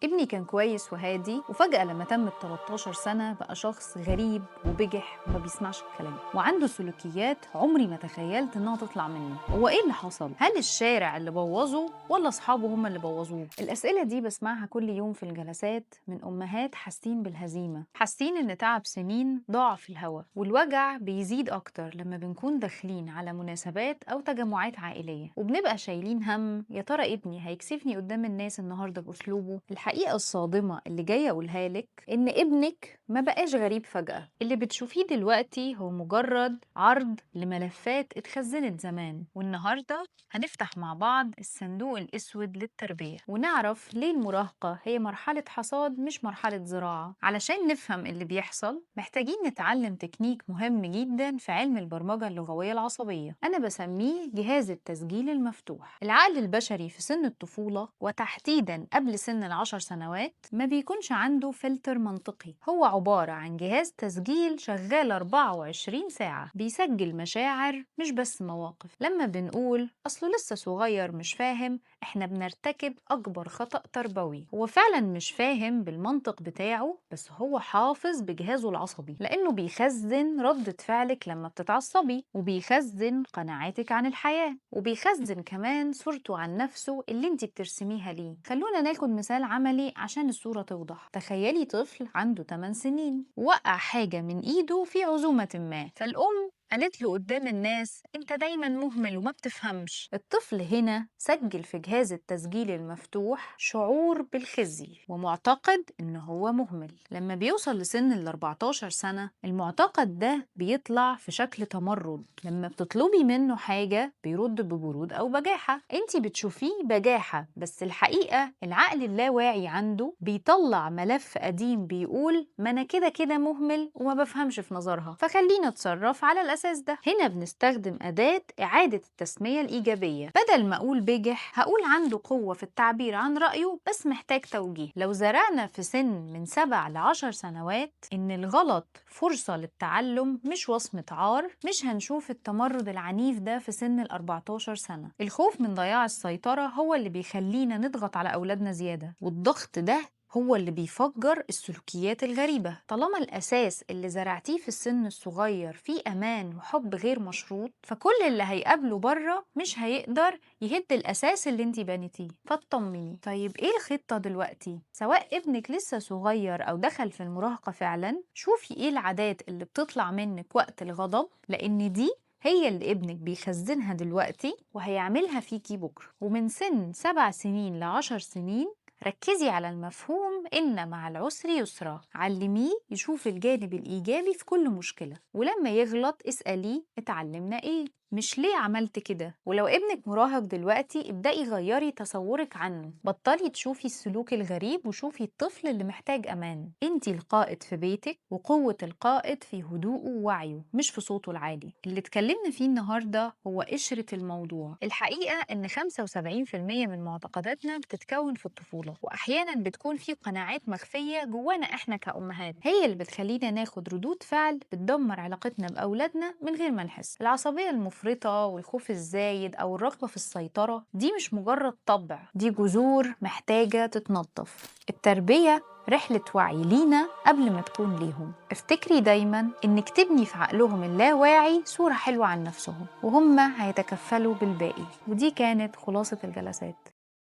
ابني كان كويس وهادي، وفجأة لما تمت 13 سنة بقى شخص غريب وبجح وما بيسمعش الكلام وعنده سلوكيات عمري ما تخيلت انها تطلع منه. هو ايه اللي حصل؟ هل الشارع اللي بوظه ولا اصحابه هم اللي بوظوه؟ الأسئلة دي بسمعها كل يوم في الجلسات من أمهات حاسين بالهزيمة، حاسين ان تعب سنين ضاع في الهوا، والوجع بيزيد اكتر لما بنكون داخلين على مناسبات او تجمعات عائلية وبنبقى شايلين هم يا ترى ابني هيكسفني قدام الناس النهارده باسلوبه. الحقيقة الصادمة اللي جاية أقولها لك إن ابنك ما بقاش غريب فجأة، اللي بتشوفيه دلوقتي هو مجرد عرض لملفات اتخزنت زمان، والنهاردة هنفتح مع بعض الصندوق الأسود للتربية ونعرف ليه المراهقة هي مرحلة حصاد مش مرحلة زراعة. علشان نفهم اللي بيحصل محتاجين نتعلم تكنيك مهم جدا في علم البرمجة اللغوية العصبية، أنا بسميه جهاز التسجيل المفتوح. العقل البشري في سن الطفولة وتحديدا قبل سن 10 سنوات ما بيكونش عنده فلتر منطقي، هو عبارة عن جهاز تسجيل شغال 24 ساعة بيسجل مشاعر مش بس مواقف. لما بنقول أصله لسه صغير مش فاهم، احنا بنرتكب أكبر خطأ تربوي. هو فعلا مش فاهم بالمنطق بتاعه، بس هو حافظ بجهازه العصبي لأنه بيخزن ردة فعلك لما بتتعصبي، وبيخزن قناعاتك عن الحياة، وبيخزن كمان صورته عن نفسه اللي انت بترسميها ليه. خلونا ناخد مثال عملي عشان الصورة توضح. تخيلي طفل عنده 8 سنين وقع حاجة من إيده في عزومة ما، فالأم قالت له قدام الناس انت دايما مهمل وما بتفهمش. الطفل هنا سجل في جهاز التسجيل المفتوح شعور بالخزي ومعتقد ان هو مهمل. لما بيوصل لسن ال 14 سنة المعتقد ده بيطلع في شكل تمرد، لما بتطلبي منه حاجة بيرد ببرود او بجاحة، انت بتشوفيه بجاحة بس الحقيقة العقل اللاواعي عنده بيطلع ملف قديم بيقول ما انا كده كده مهمل وما بفهمش في نظرها، فخلينا اتصرف على الاساس ده. هنا بنستخدم اداة اعادة التسمية الايجابية، بدل ما اقول بجح هقول عنده قوة في التعبير عن رأيه بس محتاج توجيه. لو زرعنا في سن من 7 ل10 سنوات ان الغلط فرصة للتعلم مش وصمة عار، مش هنشوف التمرد العنيف ده في سن ال 14 سنة. الخوف من ضياع السيطرة هو اللي بيخلينا نضغط على أولادنا زيادة، والضغط ده هو اللي بيفجر السلوكيات الغريبة. طالما الأساس اللي زرعتيه في السن الصغير فيه أمان وحب غير مشروط، فكل اللي هيقابله بره مش هيقدر يهد الأساس اللي انتي بنيتيه. فاطمني. طيب ايه الخطة دلوقتي؟ سواء ابنك لسه صغير أو دخل في المراهقة فعلا، شوفي ايه العادات اللي بتطلع منك وقت الغضب، لأن دي هي اللي ابنك بيخزنها دلوقتي وهيعملها فيكي بكرة. ومن سن 7 سنين ل10 سنين ركزي على المفهوم إن مع العسر يسرا، علميه يشوف الجانب الإيجابي في كل مشكلة، ولما يغلط اسأليه اتعلمنا إيه مش ليه عملت كده. ولو ابنك مراهق دلوقتي ابدأي غيري تصورك عنه، بطلي تشوفي السلوك الغريب وشوفي الطفل اللي محتاج أمان. انتي القائد في بيتك، وقوة القائد في هدوءه ووعيه مش في صوته العالي. اللي اتكلمنا فيه النهاردة هو قشرة الموضوع. الحقيقة إن 75% من معتقداتنا بتتكون في الطفولة، وأحيانا بتكون في قناعات مخفية جوانا إحنا كأمهات هي اللي بتخلينا ناخد ردود فعل بتدمر علاقتنا بأولادنا من غير ما نحس. العصبية المفرطة والخوف الزايد أو الرغبة في السيطرة دي مش مجرد طبع، دي جذور محتاجة تتنظف. التربية رحلة وعي لينا قبل ما تكون ليهم. افتكري دايما انك تبني في عقلهم اللاواعي صورة حلوة عن نفسهم، وهم هيتكفلوا بالباقي. ودي كانت خلاصة الجلسات.